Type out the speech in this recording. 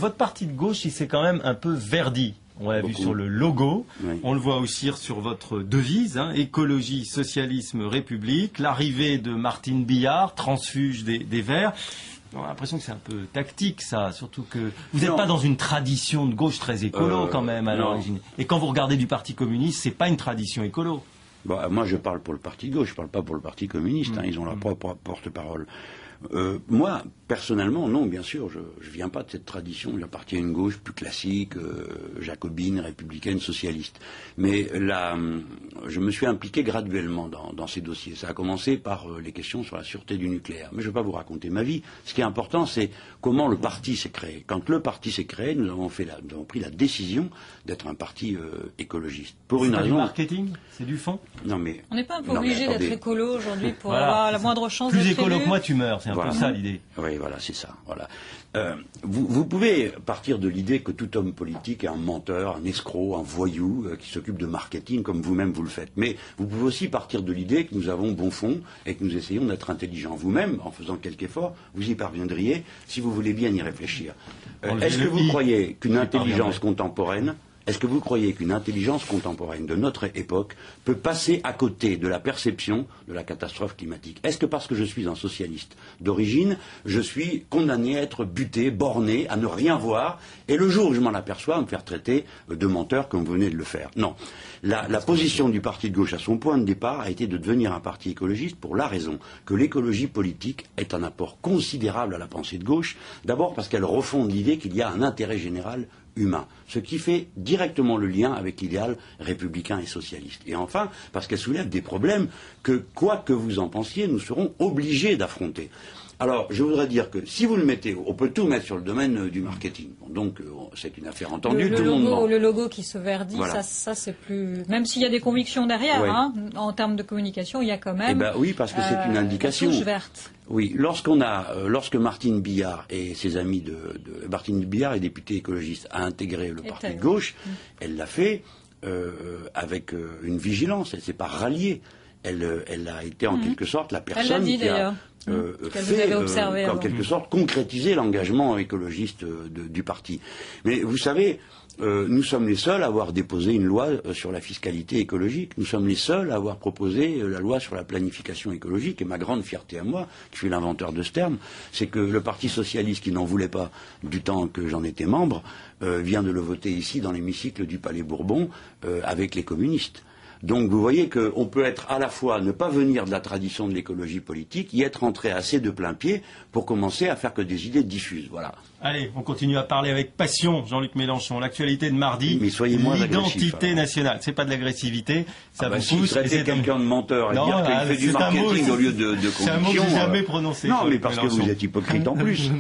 votre parti de gauche, il s'est quand même un peu verdi. On l'a vu sur le logo, on le voit aussi sur votre devise, hein, écologie, socialisme, république, l'arrivée de Martine Billard, transfuge des Verts. On a l'impression que c'est un peu tactique, ça, surtout que vous n'êtes pas dans une tradition de gauche très écolo quand même à l'origine. Et quand vous regardez du Parti communiste, c'est pas une tradition écolo. Bon, moi je parle pour le Parti de gauche, je parle pas pour le Parti communiste, hein, ils ont leur propre porte-parole. Moi, personnellement, non, bien sûr, je viens pas de cette tradition, j'appartiens à une gauche plus classique, jacobine, républicaine, socialiste. Mais là, je me suis impliqué graduellement dans ces dossiers. Ça a commencé par les questions sur la sûreté du nucléaire. Mais je ne vais pas vous raconter ma vie. Ce qui est important, c'est comment le parti s'est créé. Quand le parti s'est créé, nous avons pris la décision d'être un parti écologiste. Pour une raison. C'est du marketing, c'est du fond. Non mais. On n'est pas un peu obligé d'être écolo aujourd'hui pour voilà, avoir la moindre chance d'être plus écolo élu. que moi, tu meurs. C'est un peu ça l'idée. Oui, voilà, c'est ça. Voilà. Vous pouvez partir de l'idée que tout homme politique est un menteur, un escroc, un voyou qui s'occupe de marketing comme vous-même vous le faites. Mais vous pouvez aussi partir de l'idée que nous avons bon fond et que nous essayons d'être intelligents. Vous-même, en faisant quelques efforts, vous y parviendriez si vous voulez bien y réfléchir. Est-ce que vous croyez qu'une intelligence contemporaine Est-ce que vous croyez qu'une intelligence contemporaine de notre époque peut passer à côté de la perception de la catastrophe climatique? Est-ce que parce que je suis un socialiste d'origine, je suis condamné à être buté, borné, à ne rien voir, et le jour où je m'en aperçois, à me faire traiter de menteur comme vous venez de le faire? Non. La position du parti de gauche à son point de départ a été de devenir un parti écologiste pour la raison que l'écologie politique est un apport considérable à la pensée de gauche, d'abord parce qu'elle refonde l'idée qu'il y a un intérêt général humain, ce qui fait directement le lien avec l'idéal républicain et socialiste. Et enfin, parce qu'elle soulève des problèmes que, quoi que vous en pensiez, nous serons obligés d'affronter. Alors, je voudrais dire que si vous le mettez, on peut tout mettre sur le domaine du marketing. Bon, donc, c'est une affaire entendue. Le logo qui se verdit, voilà. ça c'est plus... Même s'il y a des convictions derrière, ouais. Hein, en termes de communication, il y a quand même... Eh ben, oui, parce que c'est une indication. La touche verte. Oui, lorsque Martine Billard et ses amis Martine Billard est députée écologiste, a intégré le parti de gauche, elle l'a fait avec une vigilance, elle ne s'est pas ralliée. Elle a été en quelque sorte la personne qui a fait, en quelque sorte, concrétiser l'engagement écologiste du parti. Mais vous savez, nous sommes les seuls à avoir déposé une loi sur la fiscalité écologique. Nous sommes les seuls à avoir proposé la loi sur la planification écologique. Et ma grande fierté à moi, qui suis l'inventeur de ce terme, c'est que le Parti socialiste, qui n'en voulait pas du temps que j'en étais membre, vient de le voter ici dans l'hémicycle du Palais Bourbon avec les communistes. Donc vous voyez qu'on peut être à la fois ne pas venir de la tradition de l'écologie politique, y être entré assez de plein pied pour commencer à faire que des idées diffuses. Voilà. Allez, on continue à parler avec passion, Jean-Luc Mélenchon. L'actualité de mardi, mais soyez moins l'identité nationale. C'est pas de l'agressivité, ça vous pousse. Traiter quelqu'un de menteur et dire qu'il fait du marketing au lieu de conviction. C'est un mot que j'ai jamais prononcé. Non, mais parce que vous êtes hypocrite en plus.